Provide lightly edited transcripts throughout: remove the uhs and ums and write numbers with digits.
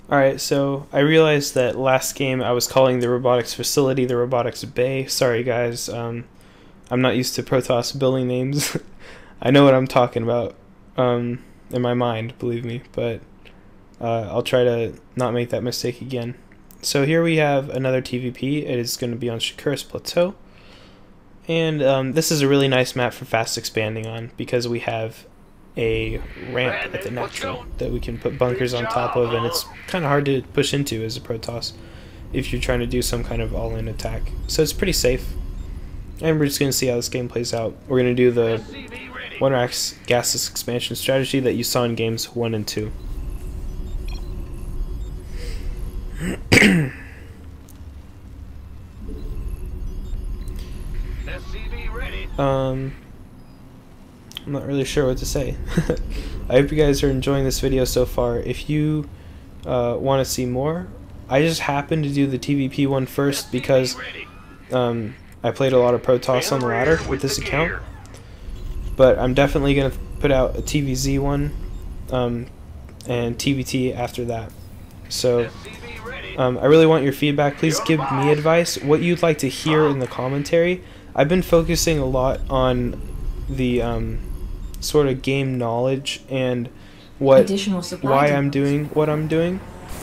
Alright, so I realized that last game I was calling the robotics facility the robotics bay. Sorry guys, I'm not used to Protoss building names. I know what I'm talking about in my mind, believe me, but I'll try to not make that mistake again. So here we have another TvP. It is going to be on Shakuris Plateau. And this is a really nice map for fast expanding on because we have a ramp at the natural that we can put bunkers on top of, and it's kind of hard to push into as a Protoss if you're trying to do some kind of all-in attack. So it's pretty safe. And we're just going to see how this game plays out. We're going to do the one-rack gaseous expansion strategy that you saw in games 1 and 2. I'm not really sure what to say. I hope you guys are enjoying this video so far. If you want to see more, I just happened to do the TvP one first because I played a lot of Protoss on the ladder with this account. But I'm definitely going to put out a TvZ one and TvT after that. So I really want your feedback. Please give me advice, what you'd like to hear in the commentary. I've been focusing a lot on the sort of game knowledge and why I'm doing what I'm doing.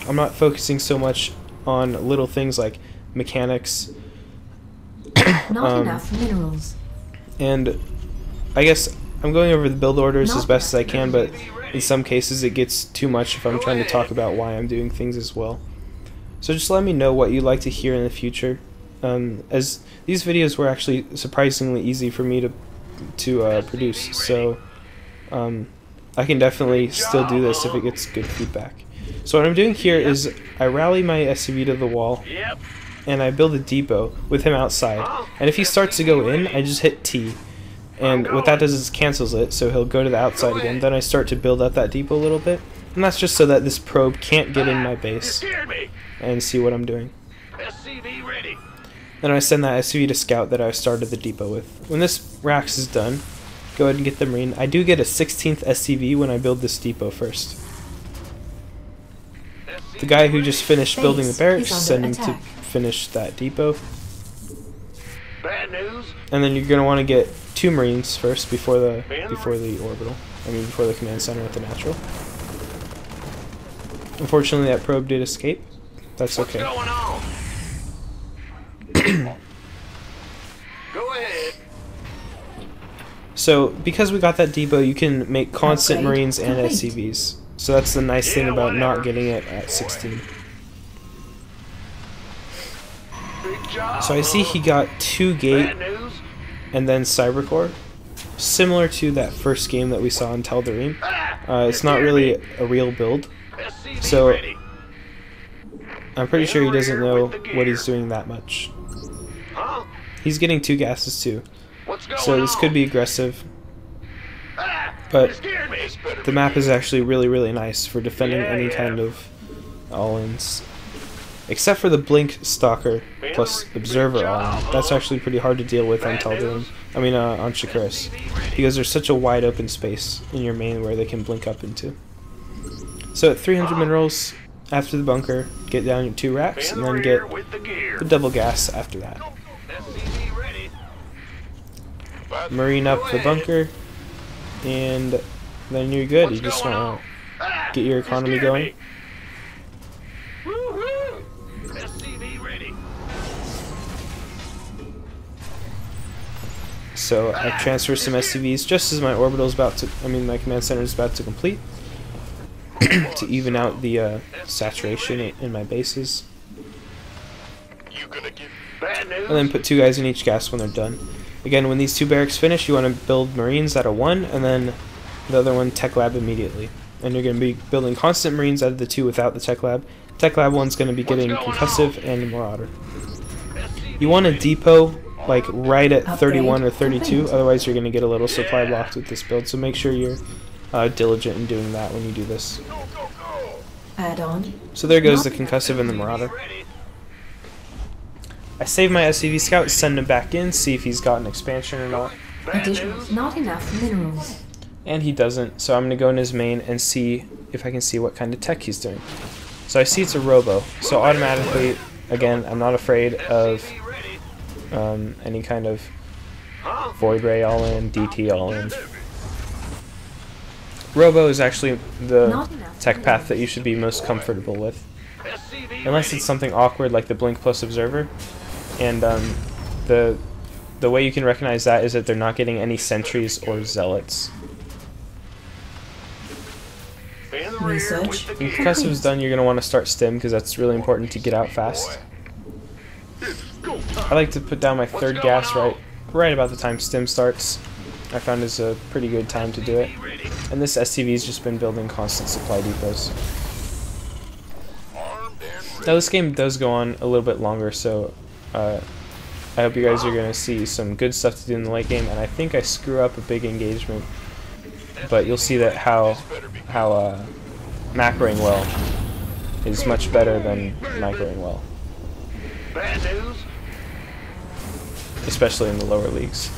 I'm not focusing so much on little things like mechanics. Not enough minerals. And I guess I'm going over the build orders as best as I can, but in some cases it gets too much if I'm trying to talk about why I'm doing things as well. So just let me know what you'd like to hear in the future. As these videos were actually surprisingly easy for me to produce, so I can definitely still do this if it gets good feedback. So what I'm doing here is I rally my SCV to the wall, and I build a depot with him outside. And if he starts to go in, I just hit T, and what that does is cancels it, so he'll go to the outside again. Then I start to build up that depot a little bit, and that's just so that this probe can't get in my base and see what I'm doing. Then I send that SCV to scout that I started the depot with. When this racks is done, go ahead and get the marine. I do get a 16th SCV when I build this depot first. The guy who just finished building the barracks, send him to finish that depot. And then you're going to want to get 2 marines first before the orbital. Before the command center with the natural. Unfortunately, that probe did escape. That's okay. Go ahead. So, because we got that depot, you can make constant marines and SCVs. So that's the nice thing about not getting it at 16. So I see he got 2 gate and then cybercore, similar to that first game that we saw in Tal'Darim. It's not really a real build, so I'm pretty sure he doesn't know what he's doing that much. He's getting 2 gases too, so this could be aggressive, but the map is actually really nice for defending any kind of all-ins. Except for the Blink Stalker plus Observer all-in. That's actually pretty hard to deal with on Tal'Darim. On Shakuris, because there's such a wide open space in your main where they can blink up into. So at 300 minerals, after the bunker, get down your 2 racks, and then get the double gas after that. Marine up the bunker, and then you're good. You just want to get your economy going. So I transfer some SCVs just as my orbital's about to, my command center is about to complete, to even out the saturation in my bases. And then put 2 guys in each gas when they're done. Again, when these 2 barracks finish, you want to build marines out of 1, and then the other one tech lab immediately. And you're going to be building constant marines out of the 2 without the tech lab. Tech lab 1's going to be getting concussive and marauder. You want a depot like right at 31 or 32, otherwise you're going to get a little supply blocked with this build, so make sure you're diligent in doing that when you do this. Add on. So there goes the concussive and the marauder. I save my SCV scout, send him back in, see if he's got an expansion or not. Additional, not enough minerals. And he doesn't, so I'm going to go in his main and see if I can see what kind of tech he's doing. So I see it's a robo. So automatically, again, I'm not afraid of any kind of void ray all in, DT all in. Robo is actually the tech path that you should be most comfortable with, unless it's something awkward like the blink plus observer. And the way you can recognize that is that they're not getting any sentries or zealots. Research. When concussive's done, you're going to want to start stim because that's really important to get out fast. I like to put down my third gas right about the time stim starts. I found is a pretty good time to do it. And this SCV's just been building constant supply depots. Now this game does go on a little bit longer, so I hope you guys are going to see some good stuff to do in the late game, and I think I screw up a big engagement, but you'll see that how macroing well is much better than microing well, especially in the lower leagues.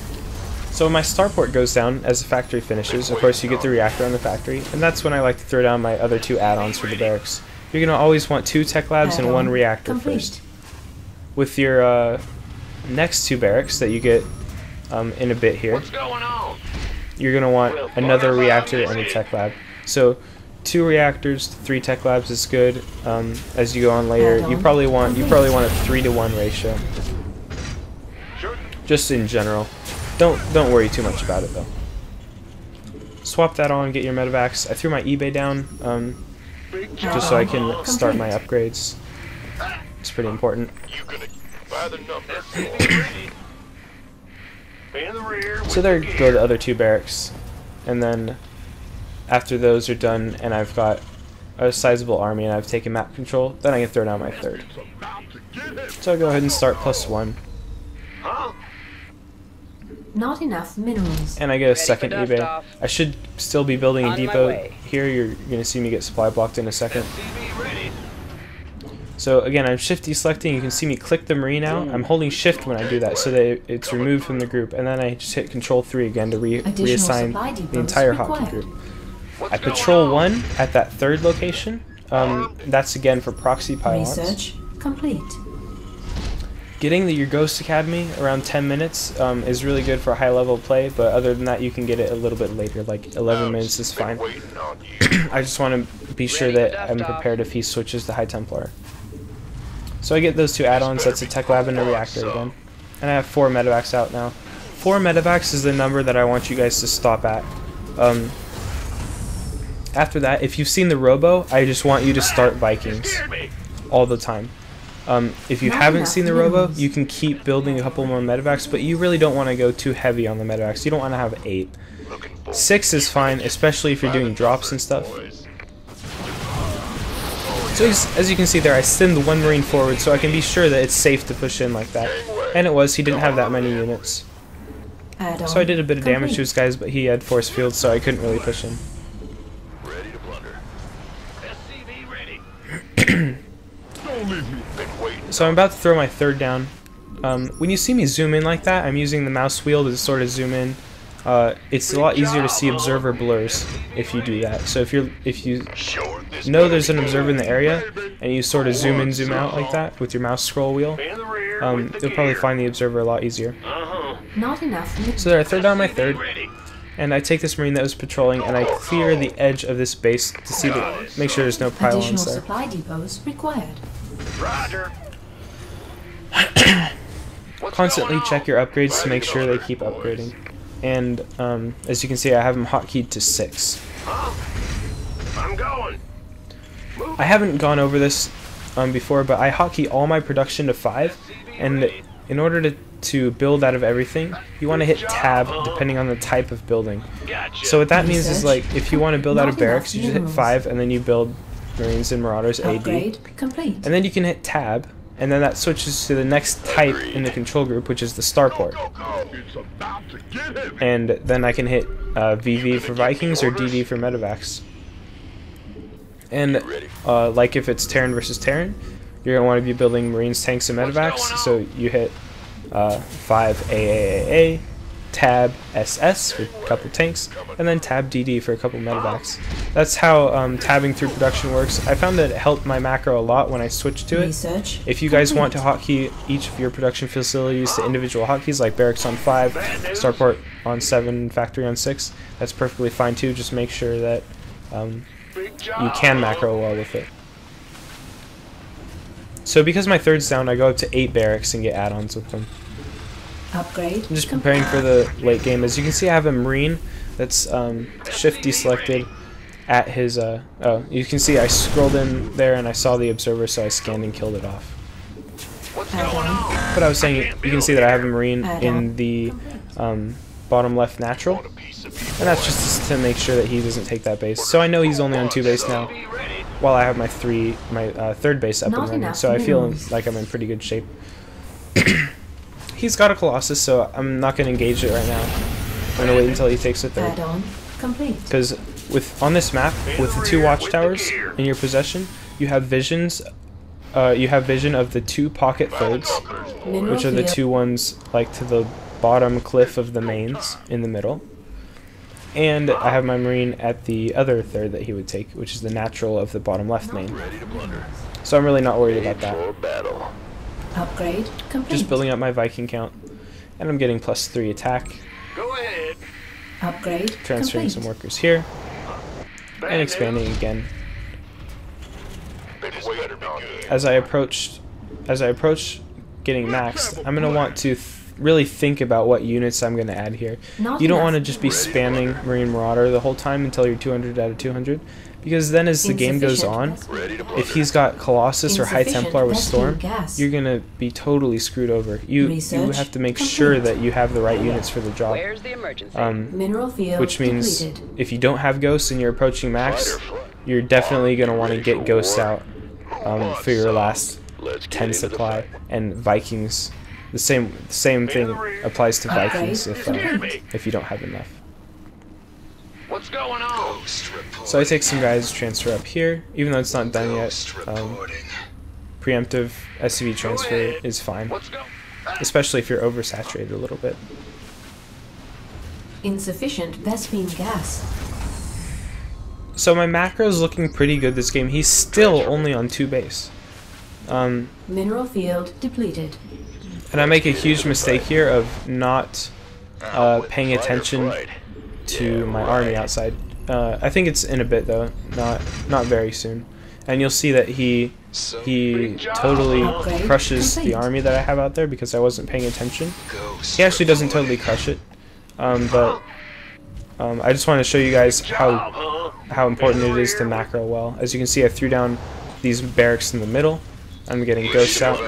So when my starport goes down as the factory finishes, of course you get the reactor on the factory, and that's when I like to throw down my other two add-ons for the barracks. You're going to always want 2 tech labs and 1 reactor first. With your next 2 barracks that you get in a bit here, you're going to want another reactor and a tech lab. So 2 reactors, 3 tech labs is good. As you go on later, you probably want a 3-to-1 ratio. Just in general. Don't worry too much about it though. Swap that on, get your medevacs. I threw my eBay down just so I can start my upgrades. It's pretty important. So there go the other 2 barracks, and then after those are done and I've got a sizable army and I've taken map control, then I can throw down my 3rd. So I'll go ahead and start +1. Not enough minerals. And I get a second eBay. I should still be building a depot here. You're going to see me get supply blocked in a second. So again, I'm shift deselecting. You can see me click the marine out. I'm holding shift when I do that so that it's removed from the group. And then I just hit control 3 again to reassign the entire hockey group. I patrol 1 at that 3rd location. That's again for proxy pylons. Research complete. Getting your Ghost Academy around 10 minutes is really good for high level play, but other than that you can get it a little bit later, like 11 minutes is fine. I just want to be sure that I'm prepared if he switches to High Templar. So I get those 2 add-ons, that's a tech lab and a reactor again. And I have 4 medevacs out now. 4 medevacs is the number that I want you guys to stop at. After that, if you've seen the robo, I just want you to start Vikings all the time. If you haven't seen the robo, you can keep building a couple more medevacs, but you really don't want to go too heavy on the medevacs. You don't want to have 8. 6 is fine, especially if you're doing drops and stuff. So as you can see there, I send the 1 marine forward so I can be sure that it's safe to push in like that. And it was, he didn't have that many units. So I did a bit of damage to his guys, but he had force fields, so I couldn't really push him. So I'm about to throw my 3rd down. When you see me zoom in like that, I'm using the mouse wheel to sort of zoom in. It's a lot easier to see observer blurs if you do that. So if you know there's an observer in the area and you sort of zoom in, zoom out like that with your mouse scroll wheel, you'll probably find the observer a lot easier. Not enough. So there, I throw down my 3rd, and I take this marine that was patrolling and I clear the edge of this base to see make sure there's no pylons there. Supply depots required. Roger. Constantly check your upgrades to make sure they keep upgrading. And as you can see, I have them hotkeyed to 6. I'm going. I haven't gone over this before, but I hotkey all my production to 5, and in order to build out of everything, you want to hit tab depending on the type of building. So what that means is, like, if you want to build out of barracks, you just hit 5 and then you build Marines and Marauders AD. Complete. And then you can hit tab, and then that switches to the next type in the control group, which is the starport. And then I can hit VV for Vikings or DD for medevacs. And like if it's Terran versus Terran, you're going to want to be building Marines, tanks, and medevacs, so you hit 5 AAAA, tab SS for a couple tanks, and then tab DD for a couple medevacs. That's how tabbing through production works. I found that it helped my macro a lot when I switched to it. Research If you guys want complete. to hotkey each of your production facilities to individual hotkeys, like barracks on 5, starport on 7, factory on 6, that's perfectly fine too. Just make sure that you can macro well with it. So because my third's down, I go up to 8 barracks and get add-ons with them. Upgrade. I'm just preparing for the late game. As you can see, I have a Marine that's shift deselected at his, oh, you can see I scrolled in there and I saw the observer, so I scanned and killed it off. But I was saying, you can see that I have a Marine in the bottom left natural, and that's just to make sure that he doesn't take that base. So I know he's only on 2 base now, while I have my third base up and running, so I feel like I'm in pretty good shape. He's got a Colossus, so I'm not going to engage it right now. I'm going to wait until he takes a third. Add-on complete. Because on this map, with the 2 watchtowers in your possession, you have visions. You have vision of the 2 pocket thirds, Mineral which are the field. 2 ones like to the bottom cliff of the mains in the middle. And I have my Marine at the other third that he would take, which is the natural of the bottom left main. So I'm really not worried about that. Upgrade complete. Just building up my Viking count, and I'm getting +3 attack. Go ahead. Upgrade Transferring complete. some workers here, and expanding again. As I approach getting maxed, I'm gonna want to really think about what units I'm gonna add here. Not You don't enough. want to just be spamming Marine Marauder the whole time until you're 200 out of 200, because then as the game goes on, if he's got Colossus or High Insufficient Templar with rescue Storm, gas. you're gonna be totally screwed over. You Research have to make complete. sure that you have the right units for the job. Where's the emergency? Mineral field Which means depleted. if you don't have ghosts and you're approaching max, you're definitely going to want to get ghosts out for your last 10 supply. And Vikings, the same thing applies to Vikings if you don't have enough. What's going on? So I take some guys, transfer up here, even though it's not done yet. Preemptive SCV transfer is fine, What's going? especially if you're oversaturated a little bit. Insufficient Vespine gas. So my macro is looking pretty good this game. He's still only on 2 base. Mineral field depleted. And I make a huge mistake here of not paying attention to my army outside. I think it's in a bit though, not very soon. And you'll see that he totally crushes the army that I have out there because I wasn't paying attention. He actually doesn't totally crush it, but I just want to show you guys how important it is to macro well. As you can see, I threw down these barracks in the middle. I'm getting ghosts out.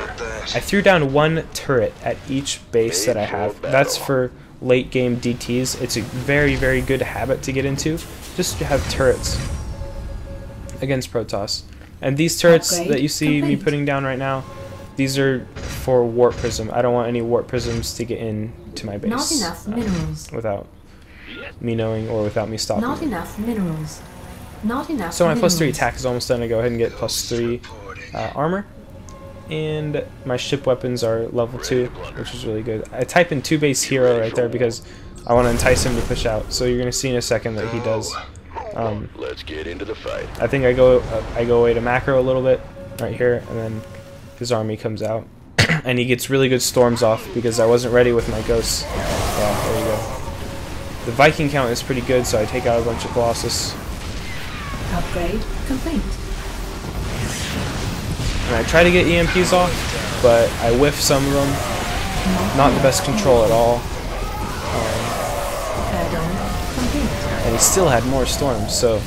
I threw down 1 turret at each base that I have. That's for late game DTs. It's a very, very good habit to get into, just to have turrets against Protoss. And these turrets Upgrade that you see me complete. putting down right now, these are for warp prism. I don't want any warp prisms to get into my base Not enough minerals. without me knowing or without me stopping. Not enough minerals. Not enough So my +3 minerals. attack is almost done. I go ahead and get +3 armor. And my ship weapons are level 2, which is really good. I type in 2 base hero right there because I want to entice him to push out. So you're going to see in a second that he does. Let's get into the fight. I think I go away to macro a little bit right here, and then his army comes out. And he gets really good storms off because I wasn't ready with my ghosts. Yeah, there you go. The Viking count is pretty good, so I take out a bunch of Colossus. Upgrade complete. And I try to get EMPs off, but I whiff some of them. Not the best control at all. Add-on complete. And he still had more storms, so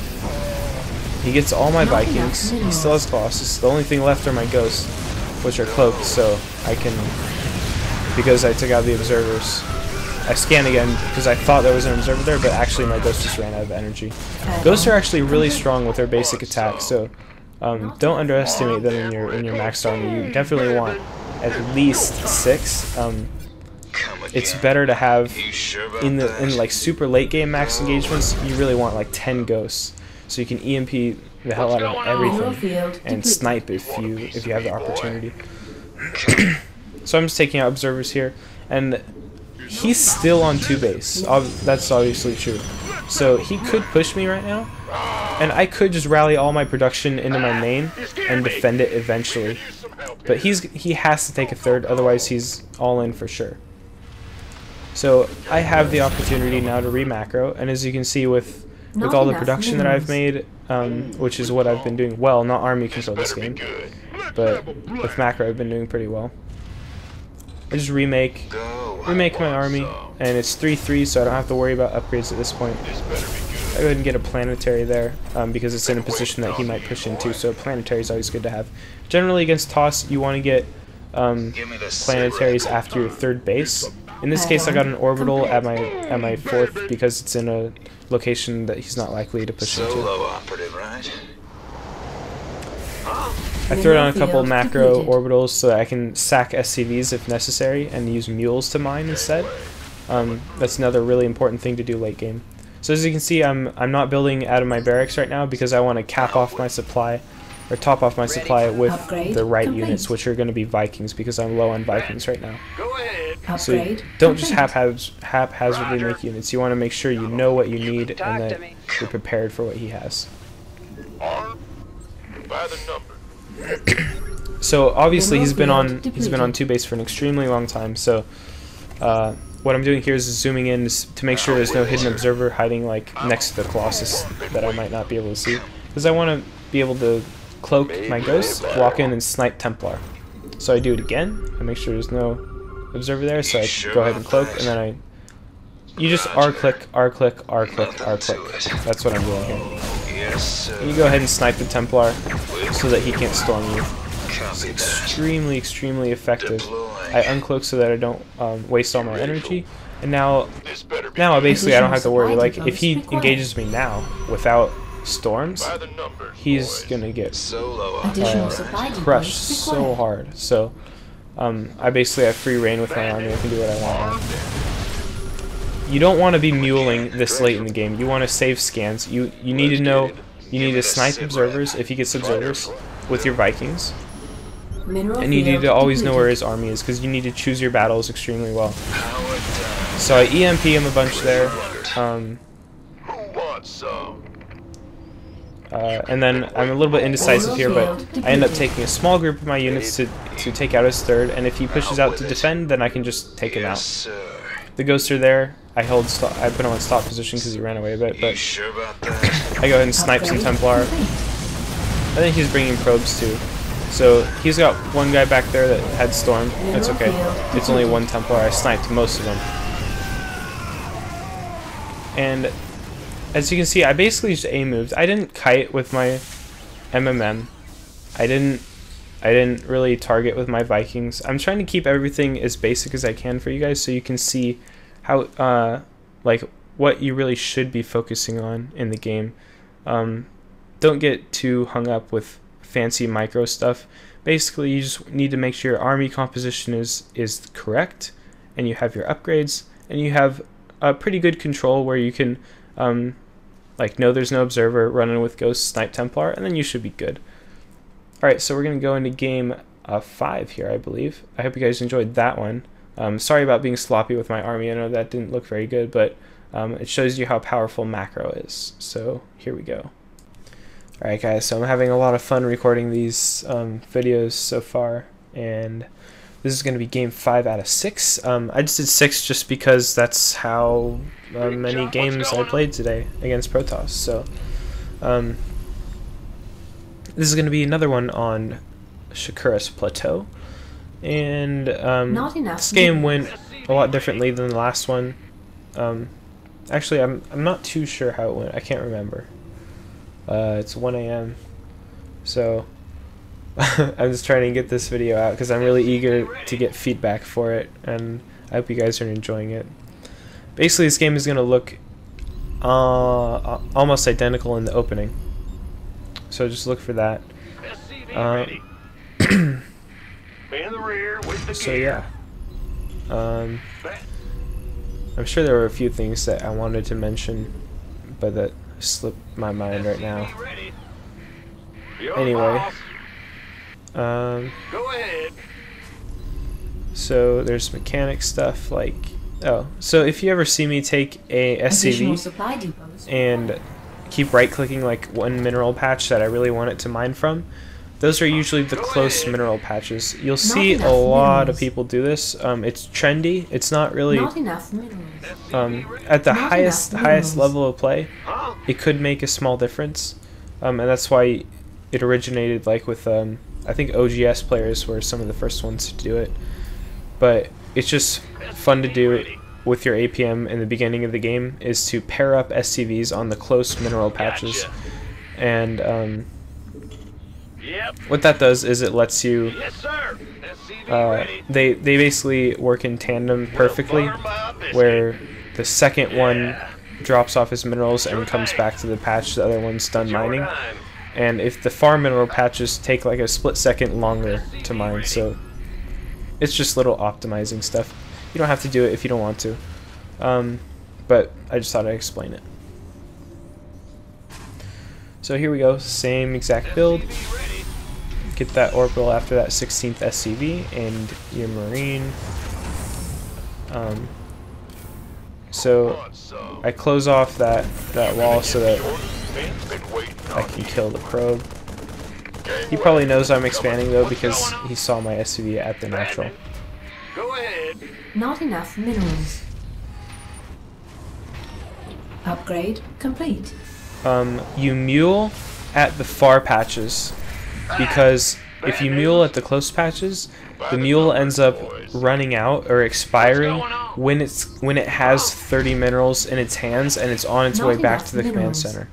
he gets all my Not Vikings. enough He still has Colossus. The only thing left are my ghosts, which are cloaked, so I can, because I took out the observers, I scan again because I thought there was an observer there, but actually my ghost just ran out of energy. Ghosts are actually really strong with their basic attack, so don't underestimate them in your max army. You definitely want at least 6. It's better to have in like super late game max engagements. You really want like 10 ghosts, so you can EMP the hell out of Mineral everything field and depleted. snipe if you have the opportunity. So I'm just taking out observers here, and he's still on 2 base. That's obviously true. So he could push me right now, and I could just rally all my production into my main and defend it eventually. But he has to take a third, otherwise he's all in for sure. So I have the opportunity now to re-macro, and as you can see with all the production that I've made, which is what I've been doing well, not army control this game, but with macro I've been doing pretty well. I just remake my army, and it's 3-3, so I don't have to worry about upgrades at this point. I go ahead and get a planetary there, because it's in a position that he might push into, so a planetary is always good to have. Generally against toss, you want to get planetaries after your 3rd base. In this case, I got an orbital at my 4th because it's in a location that he's not likely to push into. I throw down a couple macro orbitals so that I can sack SCVs if necessary and use mules to mine instead. That's another really important thing to do late game. So as you can see, I'm not building out of my barracks right now because I want to cap off my supply, or top off my supply with the right units, which are going to be Vikings because I'm low on Vikings right now. So don't just haphazardly make units. You want to make sure you know what you need and that you're prepared for what he has. So obviously he's been on 2 base for an extremely long time. So what I'm doing here is zooming in to make sure there's no hidden observer hiding like next to the Colossus that I might not be able to see, because I want to be able to cloak my ghost, walk in and snipe Templar. So I do it again. I make sure there's no observer there, so I go ahead and cloak, and then you just R-click, R-click, R-click, R-click. That's what I'm doing here. And you go ahead and snipe the Templar so that he can't storm you. It's extremely, extremely effective. I uncloak so that I don't waste all my energy, and now basically I don't have to worry. Like, if he engages me now without storms, he's gonna get crushed so hard. So I basically have free reign with my army. I can do what I want now. You don't want to be muling this late in the game. You want to save scans. You need to know, you need to snipe observers if he gets observers with your Vikings. And you need to always know where his army is, because you need to choose your battles extremely well. So I EMP him a bunch there. And then I'm a little bit indecisive here, but I end up taking a small group of my units to take out his 3rd, and if he pushes out to defend, then I can just take him out. The ghosts are there. I put him on stop position because he ran away a bit, but I go ahead and snipe some Templar. I think he's bringing probes too. So he's got one guy back there that had storm. That's okay. It's only 1 Templar. I sniped most of them. And as you can see, I basically just A-moved. I didn't kite with my MMM. I didn't really target with my Vikings. I'm trying to keep everything as basic as I can for you guys, so you can see how like what you really should be focusing on in the game. Don't get too hung up with fancy micro stuff. Basically, you just need to make sure your army composition is correct, and you have your upgrades, and you have a pretty good control where you can like know there's no observer, run in with ghost, snipe Templar, and then you should be good. Alright, so we're going to go into game 5 here, I believe. I hope you guys enjoyed that one. Sorry about being sloppy with my army. I know that didn't look very good, but it shows you how powerful macro is. So here we go. Alright guys, so I'm having a lot of fun recording these videos so far, and this is going to be game 5 out of 6. I just did 6 just because that's how many games I played today against Protoss. So this is going to be another one on Shakuras Plateau, and this game went a lot differently than the last one. Actually, I'm not too sure how it went. I can't remember. It's 1 AM, so I'm just trying to get this video out because I'm really eager to get feedback for it, and I hope you guys are enjoying it. Basically, this game is going to look almost identical in the opening, so just look for that. So yeah, I'm sure there were a few things that I wanted to mention, but that slipped my mind right now. Anyway, so there's mechanic stuff like Oh, so if you ever see me take a Additional SCV supply depots. and keep right-clicking like one mineral patch that I really want it to mine from, those are usually the close mineral patches. You'll see a lot of people do this. It's trendy. It's not really Not enough minerals. at the Not highest enough minerals. level of play. It could make a small difference, and that's why it originated like with I think OGS players were some of the first ones to do it. But it's just fun to do with your APM in the beginning of the game, is to pair up SCVs on the close mineral patches, and what that does is it lets you they basically work in tandem perfectly, where the second one drops off his minerals and comes back to the patch the other one's done mining. And if the far mineral patches take like a split second longer to mine, so it's just little optimizing stuff. You don't have to do it if you don't want to, but I just thought I'd explain it. So here we go, same exact build. Get that orbital after that 16th SCV and your marine. So I close off that wall so that I can kill the probe. He probably knows I'm expanding though, because he saw my SCV at the natural. Go ahead. Not enough minerals. Upgrade complete. You mule at the far patches, because if you mule at the close patches, the mule ends up running out or expiring when it has 30 minerals in its hands and it's on its way back to the command center.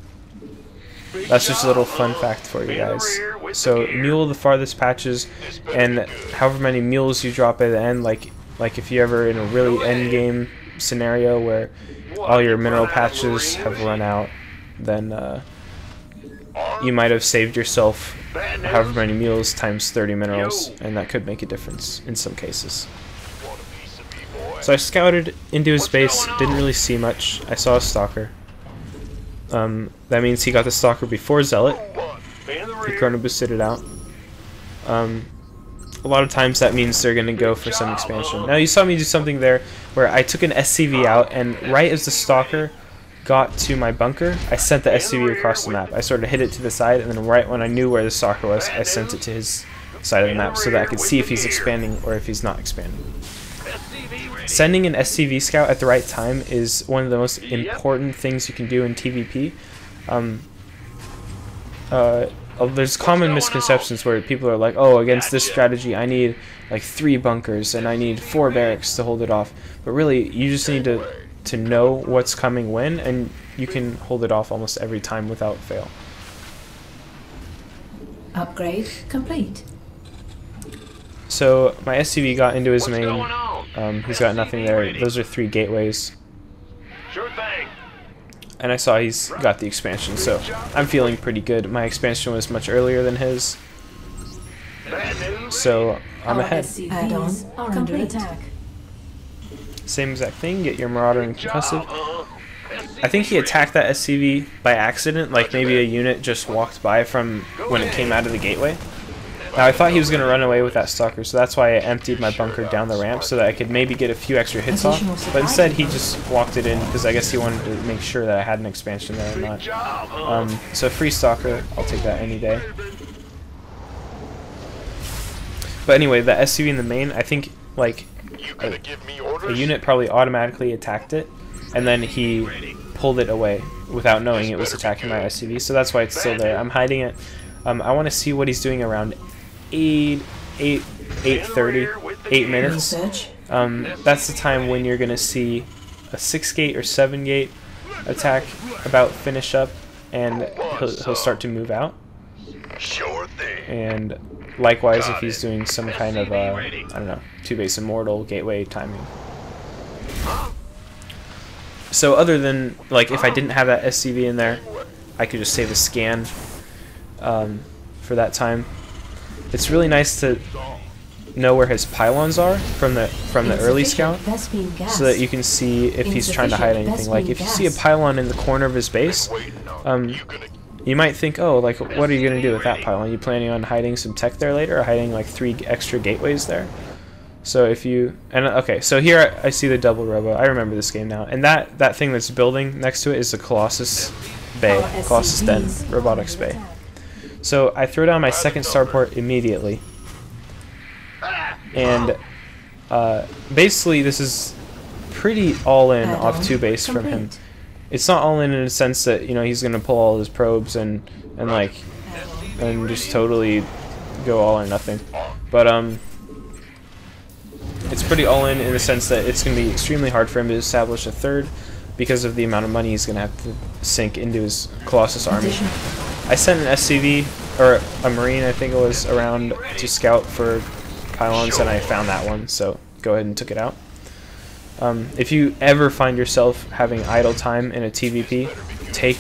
That's just a little fun fact for you guys. So mule the farthest patches, and however many mules you drop at the end, like if you're ever in a really end game scenario where all your mineral patches have run out, then you might have saved yourself however many mules times 30 minerals, and that could make a difference in some cases. So I scouted into his base, didn't really see much. I saw a stalker. That means he got the stalker before Zealot. He chrono boosted it out. A lot of times that means they're going to go for some expansion. Now you saw me do something there where I took an SCV out, and right as the stalker got to my bunker, I sent the SCV across the map. I sort of hit it to the side, and then right when I knew where the stalker was, I sent it to his side of the map so that I could see if he's expanding or if he's not expanding. Sending an SCV scout at the right time is one of the most important things you can do in TvP. There's common misconceptions where people are like, oh, against this strategy I need like 3 bunkers and I need 4 barracks to hold it off. But really, you just need to know what's coming when, and you can hold it off almost every time without fail. Upgrade complete. So my SCV got into his main. He's got nothing there. Those are 3 gateways. Sure thing. And I saw he's got the expansion, so I'm feeling pretty good. My expansion was much earlier than his, so I'm ahead. Add-ons are under attack. Same exact thing, get your Marauder and Concussive. I think he attacked that SCV by accident, like maybe a unit just walked by from when it came out of the gateway. Now I thought he was going to run away with that stalker, so that's why I emptied my bunker down the ramp so that I could maybe get a few extra hits off. But instead he just walked it in because I guess he wanted to make sure that I had an expansion there or not. So free stalker, I'll take that any day. But anyway, the SCV in the main, I think like a unit probably automatically attacked it, and then he pulled it away without knowing it was attacking my SCV, so that's why it's still there. I'm hiding it. I want to see what he's doing around 8:30, 8 minutes. That's the time when you're going to see a 6 gate or 7 gate attack about finish up, and he'll start to move out. Sure thing. And likewise if he's doing some kind of, I don't know, 2-base immortal gateway timing. So other than, like, if I didn't have that SCV in there, I could just save a scan for that time. It's really nice to know where his pylons are from the early scout, so that you can see if he's trying to hide anything. Like if you see a pylon in the corner of his base, you might think, oh, like, what are you going to do with that pylon? Are you planning on hiding some tech there later, or hiding like 3 extra gateways there? So if you okay, so here I see the double robo. I remember this game now, and that thing that's building next to it is the Colossus Bay, Colossus Den, robotics bay. So I throw down my second starport immediately, and basically this is pretty all in off 2 base from him. It's not all in a sense that he's gonna pull all his probes and just totally go all or nothing, but it's pretty all in the sense that it's going to be extremely hard for him to establish a third because of the amount of money he's going to have to sink into his Colossus army. I sent an SCV, or a Marine I think it was, around to scout for pylons, and I found that one, so go ahead and took it out. If you ever find yourself having idle time in a TvP, take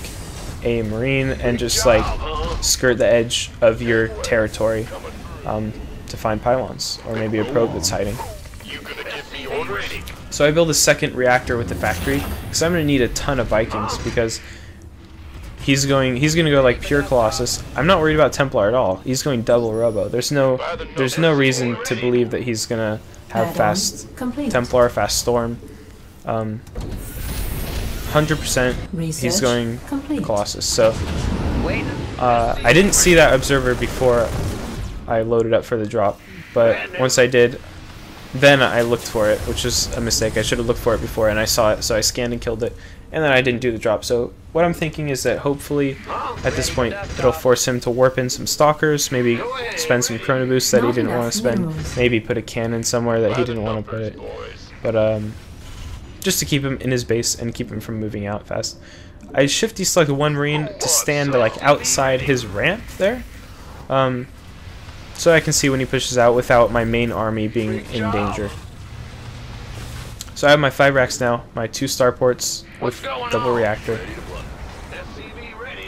a Marine and just like skirt the edge of your territory to find pylons, or maybe a probe that's hiding. So I build a second reactor with the factory because I'm going to need a ton of Vikings, because he's going to go like pure Colossus. I'm not worried about Templar at all. He's going double robo. There's no reason to believe that he's going to have fast Templar, fast Storm. 100% he's going Colossus. So I didn't see that observer before I loaded up for the drop, but once I did, then I looked for it, which was a mistake. I should have looked for it before, and I saw it, so I scanned and killed it, and then I didn't do the drop. So what I'm thinking is that hopefully at this point it'll force him to warp in some stalkers, maybe spend some chrono boosts that he didn't want to spend, maybe put a cannon somewhere that he didn't want to put it, but just to keep him in his base and keep him from moving out fast. I shifty selected one Marine to stand like outside his ramp there, so I can see when he pushes out without my main army being in danger. So I have my 5 racks now, my 2 starports with double reactor.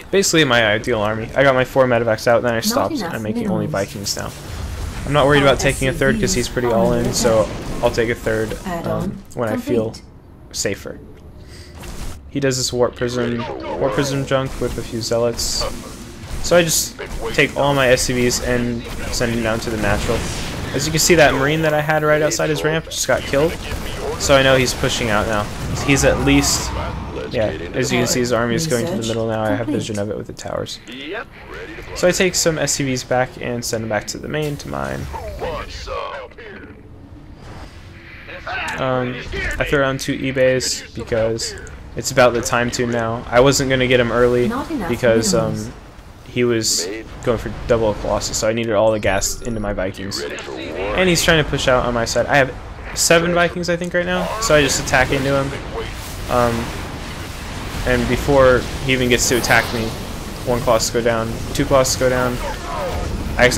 Basically my ideal army. I got my 4 medevacs out, then I stopped, and I'm making only Vikings now. I'm not worried about taking a third because he's pretty all in, so I'll take a third when I feel safer. He does this warp prism junk with a few zealots. So I just take all my SCVs and send him down to the natural. As you can see, that Marine that I had right outside his ramp just got killed. So I know he's pushing out now. He's at least, yeah, as you can see, his army is going to the middle now. I have vision of it with the towers. So I take some SCVs back and send them back to the main, to mine. I throw down 2 eBays because it's about the time to now. I wasn't going to get him early because he was going for double Colossus, so I needed all the gas into my Vikings. And he's trying to push out on my side. I have 7 Vikings, I think, right now, so I just attack into him. And before he even gets to attack me, 1 Colossus go down, 2 Colossus go down. I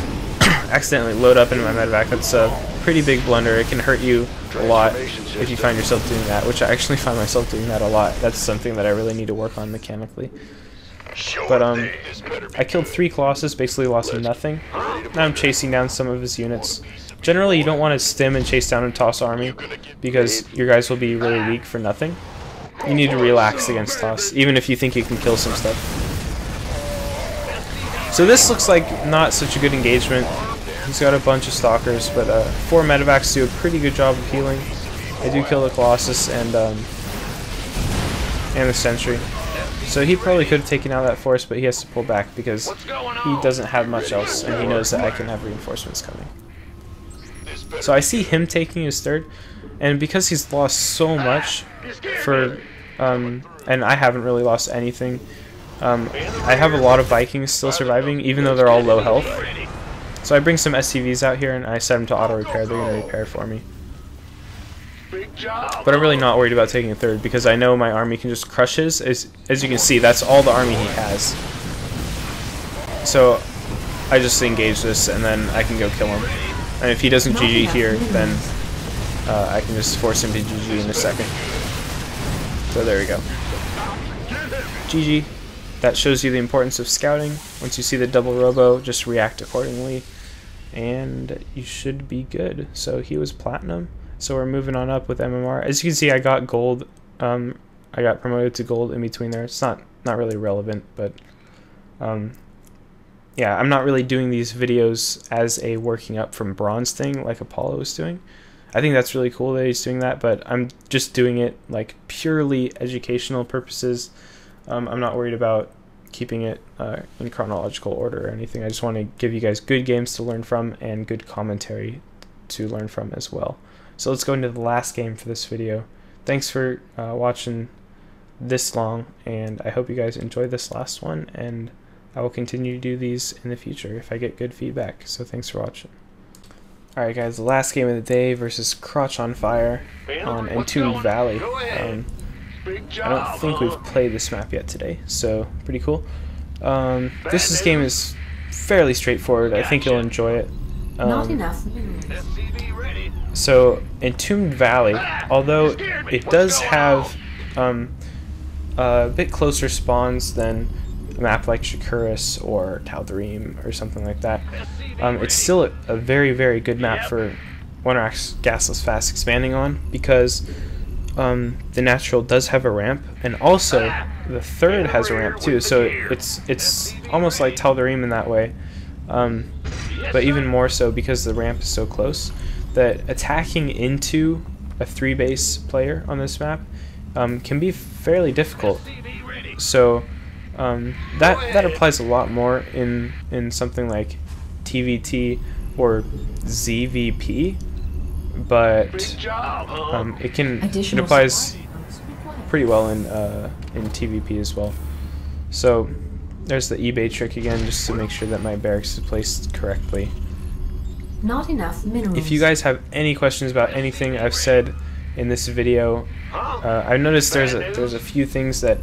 accidentally load up into my medevac. That's a pretty big blunder. It can hurt you a lot if you find yourself doing that, which I actually find myself doing that a lot. That's something that I really need to work on mechanically. But I killed 3 Colossus, basically lost nothing. Now I'm chasing down some of his units. Generally, you don't want to stim and chase down a toss army because your guys will be really weak for nothing. You need to relax against toss, even if you think you can kill some stuff. So this looks like not such a good engagement. He's got a bunch of stalkers, but 4 medevacs do a pretty good job of healing. I do kill the Colossus and the Sentry. So he probably could have taken out that force, but he has to pull back because he doesn't have much else, and he knows that I can have reinforcements coming. So I see him taking his third, and because he's lost so much for, and I haven't really lost anything, I have a lot of Vikings still surviving, even though they're all low health. So I bring some SCVs out here, and I set them to auto-repair. They're going to repair for me. But I'm really not worried about taking a third because I know my army can just crush his. As you can see, that's all the army he has. So I just engage this and then I can go kill him. And if he doesn't GG here, then I can just force him to GG in a second. So there we go. GG. That shows you the importance of scouting. Once you see the double robo, just react accordingly. And you should be good. So he was platinum. So we're moving on up with MMR. As you can see, I got gold. I got promoted to gold in between there. It's not really relevant, but yeah, I'm not really doing these videos as a working up from bronze thing like Apollo was doing. I think that's really cool that he's doing that, but I'm just doing it like purely educational purposes. I'm not worried about keeping it in chronological order or anything. I just want to give you guys good games to learn from and good commentary to learn from as well. So let's go into the last game for this video. Thanks for watching this long, and I hope you guys enjoy this last one, and I will continue to do these in the future if I get good feedback. So thanks for watching. Alright guys, the last game of the day versus Crotch on Fire on Entombed Valley. I don't think we've played this map yet today, so pretty cool. This game is fairly straightforward. I think you'll enjoy it. Not enough. So Entombed Valley, although it does have a bit closer spawns than a map like Shakuris or Tal'Darim or something like that, it's still a very, very good map for One-Rack's Gasless Fast expanding on, because the natural does have a ramp, and also the third has a ramp too, so it's almost like Tal'Darim in that way, but even more so because the ramp is so close that attacking into a 3-base player on this map can be fairly difficult. So that applies a lot more in something like TvT or ZVP, but it applies pretty well in TvP as well. So there's the eBay trick again, just to make sure that my barracks is placed correctly. Not enough minerals. If you guys have any questions about anything I've said in this video, I've noticed there's a few things that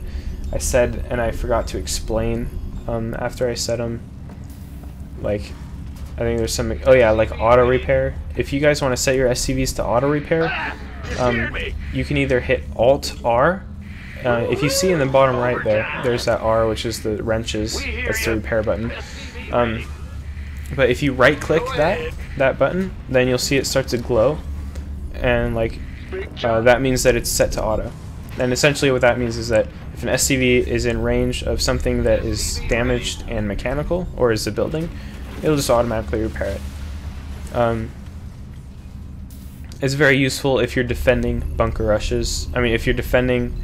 I said and I forgot to explain after I said them. Like, I think there's some, oh yeah, like auto repair. If you guys want to set your SCVs to auto repair, you can either hit Alt R. If you see in the bottom right there's that R, which is the wrenches. That's the repair button. But if you right click that button, then you'll see it start to glow, and like that means that it's set to auto. And essentially what that means is that if an SCV is in range of something that is damaged and mechanical, or is a building, it'll just automatically repair it. It's very useful if you're defending bunker rushes. I mean, if you're defending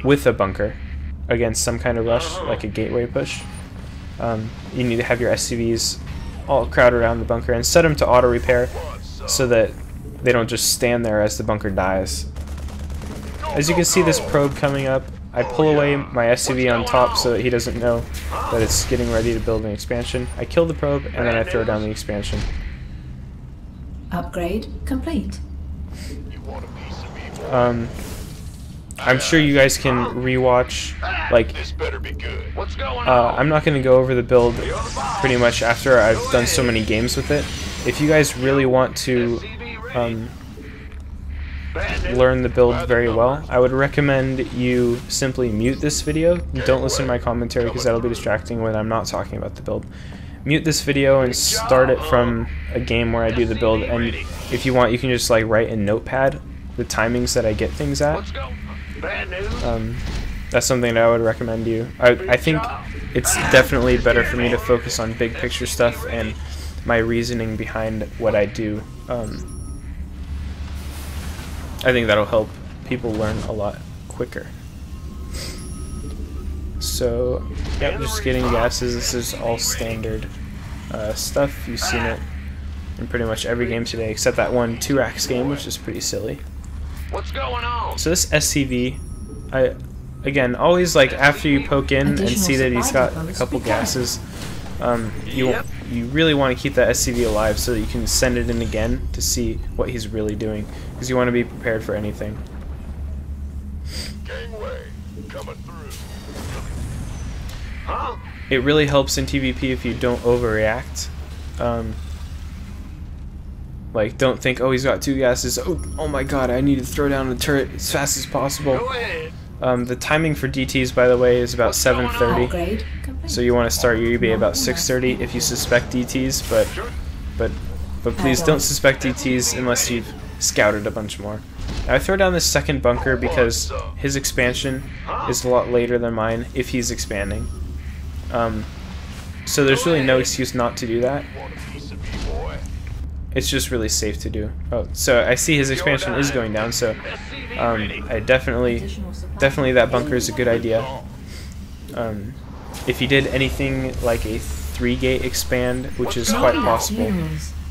with a bunker against some kind of rush, like a gateway push. You need to have your SCVs all crowd around the bunker and set them to auto repair so that they don't just stand there as the bunker dies. As you can see this probe coming up, I pull away my SCV on top so that he doesn't know that it's getting ready to build an expansion. I kill the probe and then I throw down the expansion. Upgrade complete. I'm sure you guys can rewatch, like, I'm not going to go over the build pretty much after I've done so many games with it. If you guys really want to learn the build very well, I would recommend you simply mute this video. Don't listen to my commentary because that'll be distracting when I'm not talking about the build. Mute this video and start it from a game where I do the build, and if you want you can just like write in Notepad the timings that I get things at. That's something that I would recommend you. I think it's definitely better for me to focus on big picture stuff and my reasoning behind what I do. I think that'll help people learn a lot quicker. So, yep, just getting gases. This is all standard stuff. You've seen it in pretty much every game today, except that one 2-racks game, which is pretty silly. What's going on? So this SCV, again, always like after you poke in and see that he's got a couple gases, you really want to keep that SCV alive so that you can send it in again to see what he's really doing, because you want to be prepared for anything. Gangway coming through. Huh? It really helps in TvP if you don't overreact. Like, don't think, oh, he's got 2 gases, oh my god, I need to throw down the turret as fast as possible. Go ahead. The timing for DTs, by the way, is about 7:30. Upgrade complete. So you want to start your eBay about 6:30 if you suspect DTs, but please don't suspect DTs unless you've scouted a bunch more. Now, I throw down this second bunker because his expansion is a lot later than mine if he's expanding. So there's really no excuse not to do that. it's just really safe to do. Oh, so I see his expansion is going down, so I definitely that bunker is a good idea. If he did anything like a 3-gate expand, which is quite possible,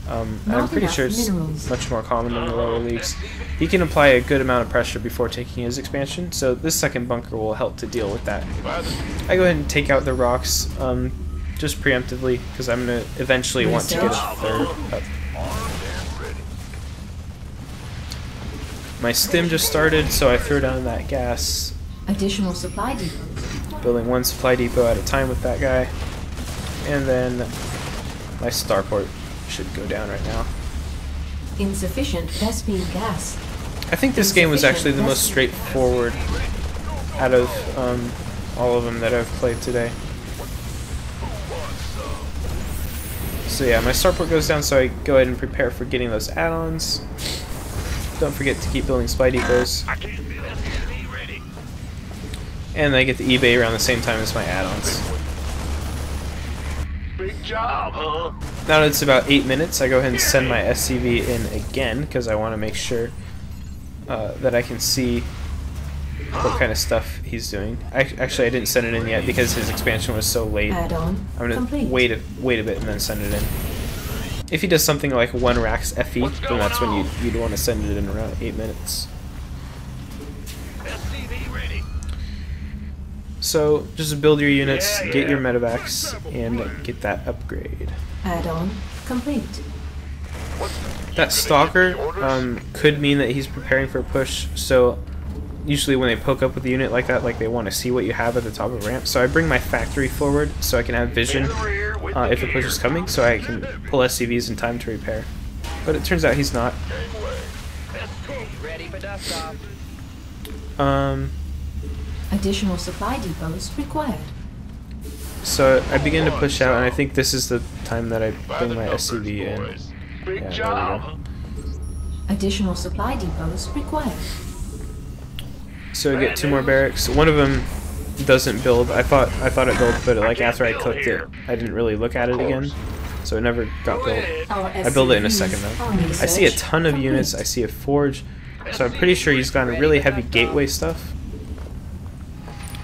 I'm pretty sure it's much more common in the lower leagues, he can apply a good amount of pressure before taking his expansion, so this second bunker will help to deal with that. I go ahead and take out the rocks just preemptively, because I'm going to eventually want to get a third up. My stim just started, so I throw down that gas. Additional supply depots. Building one supply depot at a time with that guy. And then my starport should go down right now. Insufficient Vespene gas. I think this game was actually the most straightforward out of all of them that I've played today. So yeah, my starport goes down, so I go ahead and prepare for getting those add-ons. Don't forget to keep building supply depots. And I get the eBay around the same time as my add-ons. Big job, huh? Now that it's about 8 minutes, I go ahead and send my SCV in again, because I want to make sure that I can see what kind of stuff he's doing. Actually, I didn't send it in yet because his expansion was so late. Add-on I'm going complete. to wait a bit and then send it in. If he does something like 1 Rax FE, then that's when you'd want to send it in around 8 minutes. So, just build your units, get your medevacs, and get that upgrade. Add-on complete. That stalker could mean that he's preparing for a push, so usually when they poke up with a unit like that, like they want to see what you have at the top of the ramp. So I bring my factory forward so I can have vision if a push is coming, so I can pull SCVs in time to repair. But it turns out he's not. Additional supply depots required. So I begin to push out, and I think this is the time that I bring my SCV in. Big Yeah, there we go. Additional supply depots required. So I get 2 more barracks. One of them doesn't build. I thought it built, but like after I clicked it, I didn't really look at it again, so it never got built. I build it in a second though. I see a ton of units. I see a forge, so I'm pretty sure he's got a really heavy gateway stuff.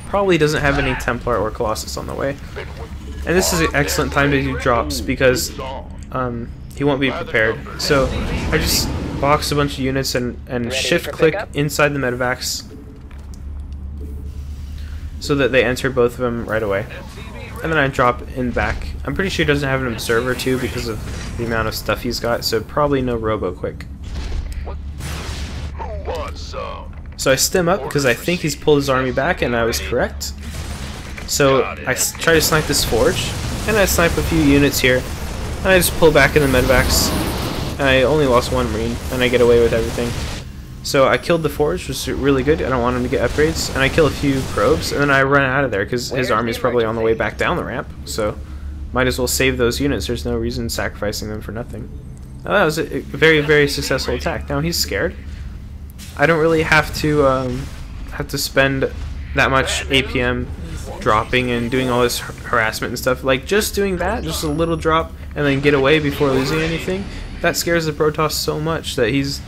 Probably doesn't have any Templar or Colossus on the way. And this is an excellent time to do drops because he won't be prepared. So I just box a bunch of units and shift click inside the medevacs so that they enter both of them right away. And then I drop in back. I'm pretty sure he doesn't have an observer too because of the amount of stuff he's got, so probably no robo quick. So I stem up because I think he's pulled his army back, and I was correct. So I try to snipe this forge, and I snipe a few units here, and I just pull back in the medevacs, and I only lost 1 marine, and I get away with everything. So I killed the forge, which is really good. I don't want him to get upgrades, and I kill a few probes, and then I run out of there because his army is probably on the way back down the ramp. So might as well save those units. There's no reason sacrificing them for nothing. Now, that was a very, very successful attack. Now he's scared. I don't really have to spend that much APM dropping and doing all this harassment and stuff. Like just doing that, just a little drop, and then get away before losing anything. That scares the Protoss so much that he's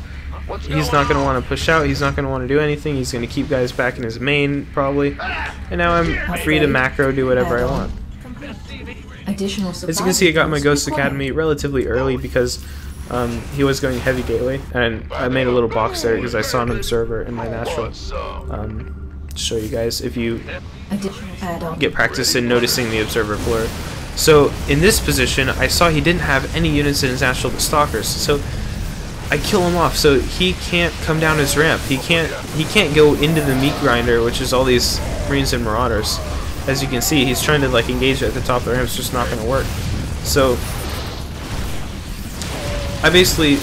not going to want to push out. He's not going to want to do anything. He's going to keep guys back in his main probably. And now I'm free to macro do whatever I want. As you can see, I got my Ghost Academy relatively early because he was going heavy gateway, and I made a little box there because I saw an observer in my natural. To show you guys if you get practice in noticing the observer blur. So in this position, I saw he didn't have any units in his natural but stalkers, so I kill him off. So he can't come down his ramp. He can't go into the meat grinder, which is all these Marines and Marauders. As you can see, he's trying to like engage at the top of the ramp. It's just not going to work. So I basically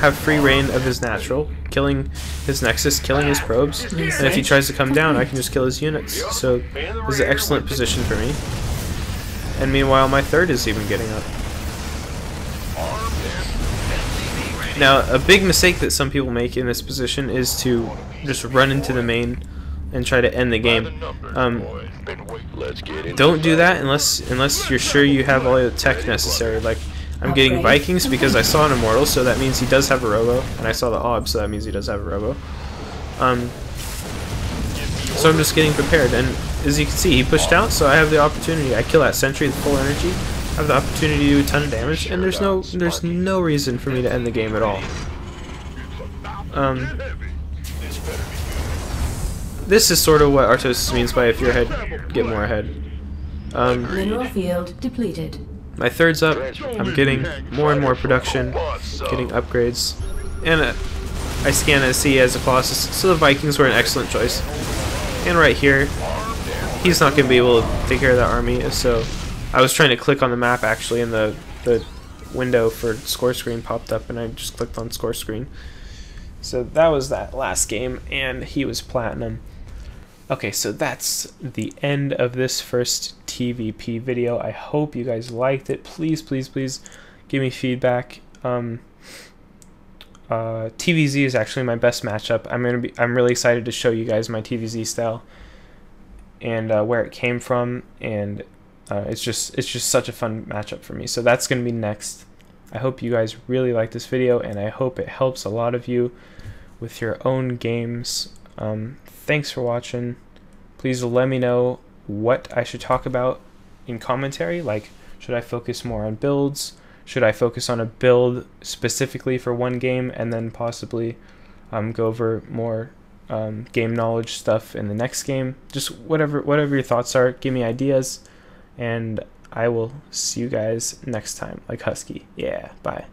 have free reign of his natural, killing his nexus, killing his probes, and if he tries to come down, I can just kill his units. So this is an excellent position for me. And meanwhile, my third is even getting up. Now, a big mistake that some people make in this position is to just run into the main and try to end the game. Don't do that unless you're sure you have all the tech necessary. Like, I'm getting Upgrade Vikings because I saw an Immortal, so that means he does have a Robo, and I saw the Ob, so that means he does have a Robo. So I'm just getting prepared, and as you can see, he pushed out, so I have the opportunity. I kill that Sentry with full energy, I have the opportunity to do a ton of damage, and there's no reason for me to end the game at all. This is sort of what Artosis means by if you're ahead, get more ahead. Mineral field depleted. My third's up. I'm getting more and more production, getting upgrades, and I scan and see as a Colossus, so the Vikings were an excellent choice. And right here, he's not going to be able to take care of that army, so I was trying to click on the map actually, and the window for score screen popped up, and I just clicked on score screen. So that was that last game, and he was platinum. Okay, so that's the end of this first TvP video. I hope you guys liked it. Please, please, please give me feedback. TVZ is actually my best matchup. I'm really excited to show you guys my TVZ style and where it came from, and it's just such a fun matchup for me. So that's gonna be next. I hope you guys really like this video, and I hope it helps a lot of you with your own games. Thanks for watching. Please let me know what I should talk about in commentary. Like, should I focus more on builds? Should I focus on a build specifically for one game, and then possibly go over more game knowledge stuff in the next game? Just whatever your thoughts are, give me ideas, and I will see you guys next time. Like Husky. Yeah, bye.